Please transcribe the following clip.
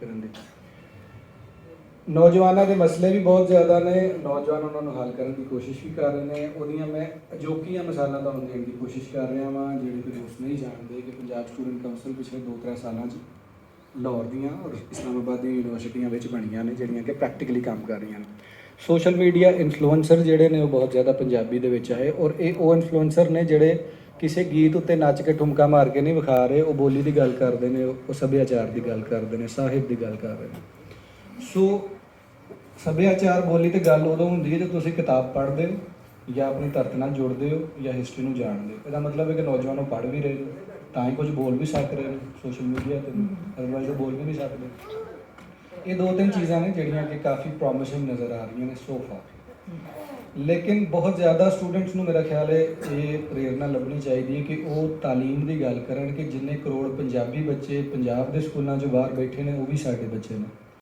ਕਰਨ ਦੀ। ਨੌਜਵਾਨਾਂ ਦੇ ਮਸਲੇ ਵੀ ਬਹੁਤ ਜ਼ਿਆਦਾ ਨੇ, ਨੌਜਵਾਨ ਉਹਨਾਂ ਨੂੰ ਹੱਲ ਕਰਨ ਦੀ ਕੋਸ਼ਿਸ਼ ਵੀ ਕਰ ਰਹੇ ਨੇ। ਉਹਦੀਆਂ ਮੈਂ ਅਜੋਕੀਆਂ ਮਿਸਾਲਾਂ ਤੁਹਾਨੂੰ ਦੇਣ ਦੀ ਕੋਸ਼ਿਸ਼ ਕਰ ਰਿਹਾ ਵਾਂ। ਜਿਹੜੇ ਕਿ ਦੋਸਤ ਨਹੀਂ ਜਾਣਦੇ ਕਿ ਪੰਜਾਬ ਸਟੂਡੈਂਟ ਕਾਉਂਸਲ ਪਿਛਲੇ 2-3 ਸਾਲਾਂ 'ਚ ਲਾਹੌਰ ਦੀਆਂ ਔਰ ਇਸਲਾਮਾਬਾਦ ਦੀਆਂ ਯੂਨੀਵਰਸਿਟੀਆਂ ਵਿੱਚ ਬਣੀਆਂ ਨੇ, ਜਿਹੜੀਆਂ ਕਿ ਪ੍ਰੈਕਟੀਕਲੀ ਕੰਮ ਕਰ ਰਹੀਆਂ ਨੇ। ਸੋਸ਼ਲ ਮੀਡੀਆ ਇਨਫਲੂਐਂਸਰ ਜਿਹੜੇ ਨੇ ਉਹ ਬਹੁਤ ਜ਼ਿਆਦਾ ਪੰਜਾਬੀ ਦੇ ਵਿੱਚ ਆਏ, ਔਰ ਇਹ ਉਹ ਇਨਫਲੂਐਂਸਰ ਨੇ ਜਿਹੜੇ ਕਿਸੇ ਗੀਤ ਉੱਤੇ ਨੱਚ ਕੇ ਠੁਮਕਾ ਮਾਰ ਕੇ ਨਹੀਂ ਵਿਖਾ ਰਹੇ, ਉਹ ਬੋਲੀ ਦੀ ਗੱਲ ਕਰਦੇ ਨੇ, ਉਹ ਸੱਭਿਆਚਾਰ ਦੀ ਗੱਲ ਕਰਦੇ ਨੇ, ਸਾਹਿਤ ਦੀ ਗੱਲ ਕਰ ਰਹੇ ਨੇ। ਸੋ ਸੱਭਿਆਚਾਰ ਬੋਲੀ ਤੇ ਗੱਲ ਉਦੋਂ ਹੁੰਦੀ ਹੈ ਜਦੋਂ ਤੁਸੀਂ ਕਿਤਾਬ ਪੜ੍ਹਦੇ ਹੋ ਜਾਂ ਆਪਣੀ ਧਰਤੀ ਨਾਲ ਜੁੜਦੇ ਹੋ ਜਾਂ ਹਿਸਟਰੀ ਨੂੰ ਜਾਣਦੇ ਹੋ। ਇਹਦਾ ਮਤਲਬ ਹੈ ਕਿ ਨੌਜਵਾਨ ਉਹ ਪੜ੍ਹ ਵੀ ਰਹੇ ਨੇ, ਤਾਂ ਹੀ ਕੁਝ ਬੋਲ ਵੀ ਸਕ ਰਹੇ ਨੇ ਸੋਸ਼ਲ ਮੀਡੀਆ 'ਤੇ, ਅਦਰਵਾਈਜ਼ ਉਹ ਬੋਲ ਵੀ ਨਹੀਂ ਸਕਦੇ। ਇਹ 2-3 ਚੀਜ਼ਾਂ ਨੇ ਜਿਹੜੀਆਂ ਕਿ ਕਾਫੀ ਪ੍ਰੋਮਿਸਿੰਗ ਨਜ਼ਰ ਆ ਰਹੀਆਂ ਨੇ ਸੋ ਫਾਰ। ਲੇਕਿਨ ਬਹੁਤ ਜ਼ਿਆਦਾ ਸਟੂਡੈਂਟਸ ਨੂੰ ਮੇਰਾ ਖਿਆਲ ਹੈ ਇਹ ਪ੍ਰੇਰਨਾ ਲੱਭਣੀ ਚਾਹੀਦੀ ਹੈ ਕਿ ਉਹ ਤਾਲੀਮ ਦੀ ਗੱਲ ਕਰਨ ਕਿ ਜਿੰਨੇ ਕਰੋੜ ਪੰਜਾਬੀ ਬੱਚੇ ਪੰਜਾਬ ਦੇ ਸਕੂਲਾਂ 'ਚ ਬਾਹਰ ਬੈਠੇ ਨੇ ਉਹ ਵੀ ਸਾਡੇ ਬੱਚੇ ਨੇ।